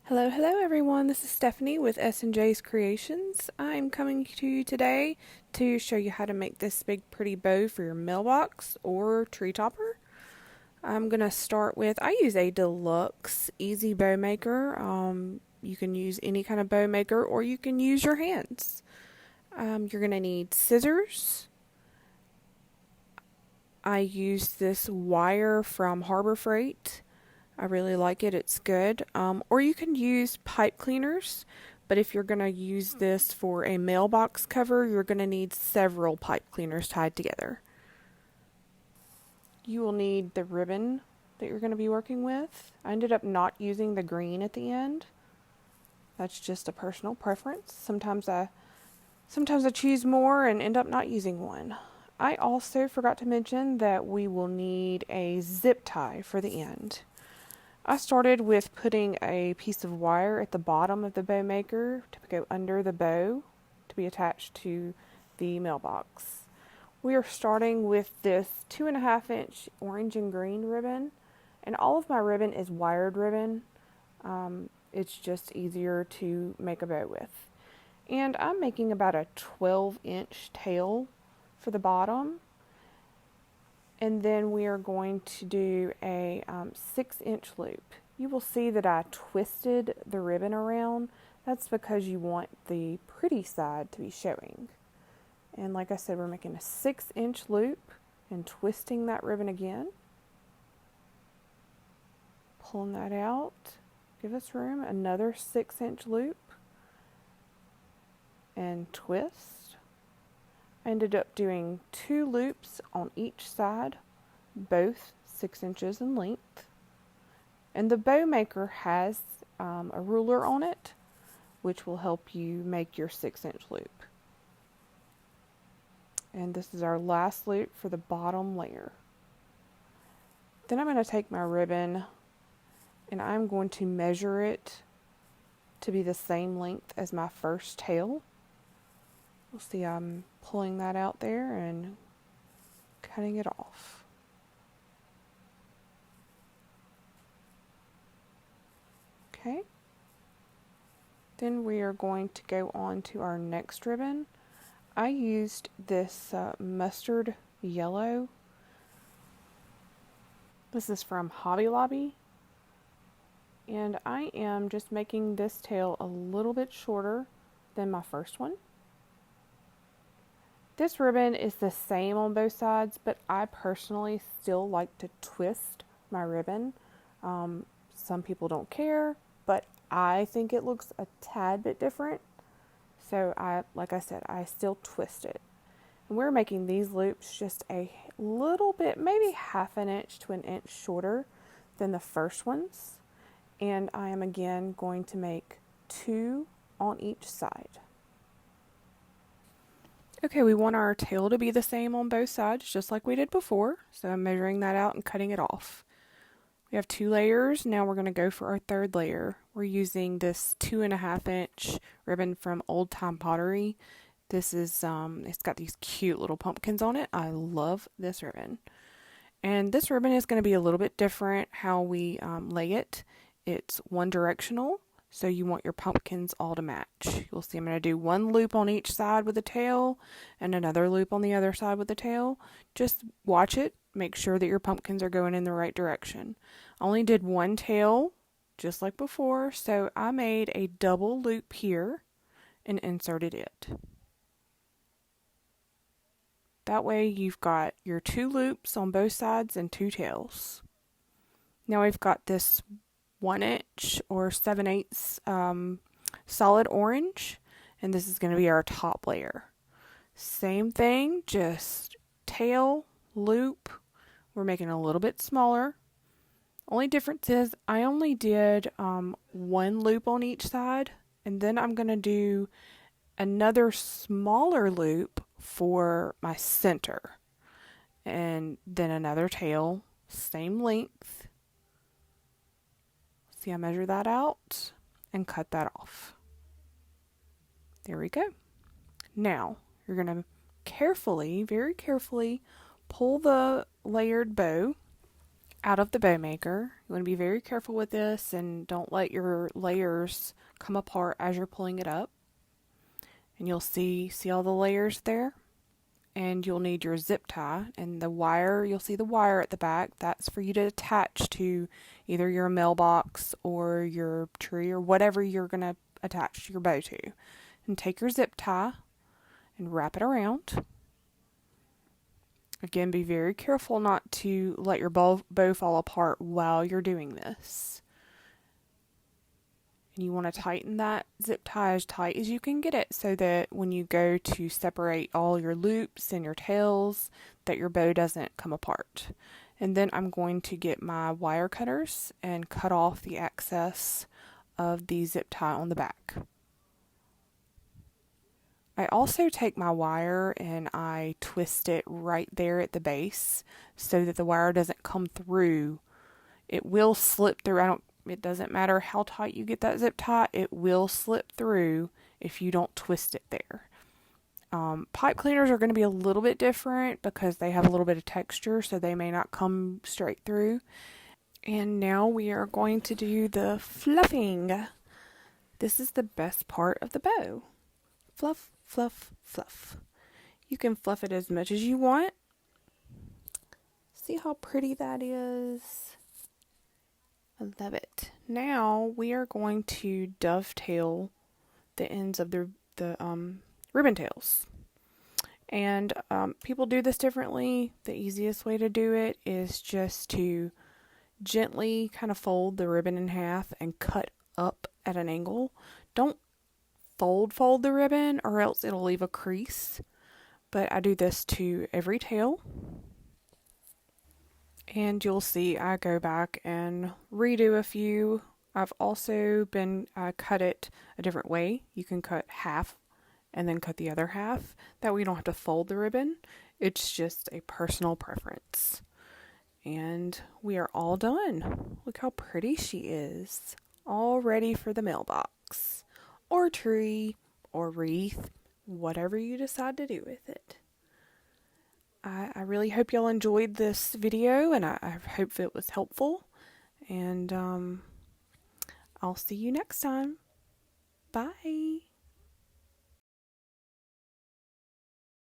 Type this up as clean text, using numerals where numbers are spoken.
Hello, hello everyone. This is Stephanie with S&J's Creations. I'm coming to you today to show you how to make this big pretty bow for your mailbox or tree topper. I'm going to start with, I use a deluxe easy bow maker. You can use any kind of bow maker or you can use your hands. You're going to need scissors. I use this wire from Harbor Freight. I really like it, it's good. Or you can use pipe cleaners, but if you're going to use this for a mailbox cover, you're going to need several pipe cleaners tied together. You will need the ribbon that you're going to be working with. I ended up not using the green at the end. That's just a personal preference. Sometimes I choose more and end up not using one. I also forgot to mention that we will need a zip tie for the end. I started with putting a piece of wire at the bottom of the bow maker to go under the bow to be attached to the mailbox. We are starting with this 2.5-inch orange and green ribbon, and all of my ribbon is wired ribbon. It's just easier to make a bow with. And I'm making about a 12-inch tail for the bottom. And then we are going to do a 6-inch loop. You will see that I twisted the ribbon around. That's because you want the pretty side to be showing. And like I said, we're making a 6-inch loop and twisting that ribbon again. Pulling that out. Give us room. Another 6-inch loop. And twist. I ended up doing 2 loops on each side, both 6 inches in length. And the bow maker has a ruler on it, which will help you make your 6-inch loop. And this is our last loop for the bottom layer. Then I'm going to take my ribbon and I'm going to measure it to be the same length as my first tail. You'll see I'm pulling that out there and cutting it off. Okay. Then we are going to go on to our next ribbon. I used this mustard yellow. This is from Hobby Lobby. And I am just making this tail a little bit shorter than my first one. This ribbon is the same on both sides, but I personally still like to twist my ribbon. Some people don't care, but I think it looks a tad bit different. So like I said, I still twist it. And we're making these loops just a little bit, maybe 1/2 inch to 1 inch shorter than the first ones. And I am again going to make 2 on each side. Okay, we want our tail to be the same on both sides, just like we did before. So I'm measuring that out and cutting it off. We have 2 layers. Now we're going to go for our 3rd layer. We're using this 2.5-inch ribbon from Old Time Pottery. This is, it's got these cute little pumpkins on it. I love this ribbon. And this ribbon is going to be a little bit different how we lay it. It's one directional. So you want your pumpkins all to match. You'll see I'm going to do 1 loop on each side with the tail and another loop on the other side with the tail. Just watch it. Make sure that your pumpkins are going in the right direction. I only did 1 tail, just like before, so I made a double loop here and inserted it. That way you've got your 2 loops on both sides and 2 tails. Now we've got this 1-inch or 7/8 solid orange, and this is going to be our top layer. Same thing, just tail, loop. We're making it a little bit smaller. Only difference is I only did 1 loop on each side, and then I'm going to do another smaller loop for my center, and then another tail, same length. See, I measure that out and cut that off. There we go. Now, you're going to carefully, very carefully, pull the layered bow out of the bow maker. You want to be very careful with this and don't let your layers come apart as you're pulling it up. And you'll see all the layers there. And you'll need your zip tie and the wire. You'll see the wire at the back. That's for you to attach to either your mailbox or your tree or whatever you're going to attach your bow to. And take your zip tie and wrap it around. Again, be very careful not to let your bow fall apart while you're doing this. And you want to tighten that zip tie as tight as you can get it so that when you go to separate all your loops and your tails, that your bow doesn't come apart. And then I'm going to get my wire cutters and cut off the excess of the zip tie on the back. I also take my wire and I twist it right there at the base so that the wire doesn't come through. It will slip through. It doesn't matter how tight you get that zip tie, it will slip through if you don't twist it there. Pipe cleaners are going to be a little bit different because they have a little bit of texture, so they may not come straight through. And now we are going to do the fluffing. This is the best part of the bow. Fluff, fluff, fluff. You can fluff it as much as you want. See how pretty that is? I love it. Now we are going to dovetail the ends of the ribbon tails. And people do this differently. The easiest way to do it is just to gently kind of fold the ribbon in half and cut up at an angle. Don't fold the ribbon or else it'll leave a crease. But I do this to every tail. And you'll see I go back and redo a few. I've also been cut it a different way. You can cut half and then cut the other half. That way you don't have to fold the ribbon. It's just a personal preference. And we are all done. Look how pretty she is. All ready for the mailbox or tree or wreath, whatever you decide to do with it. I really hope y'all enjoyed this video, and I hope it was helpful. And I'll see you next time. Bye.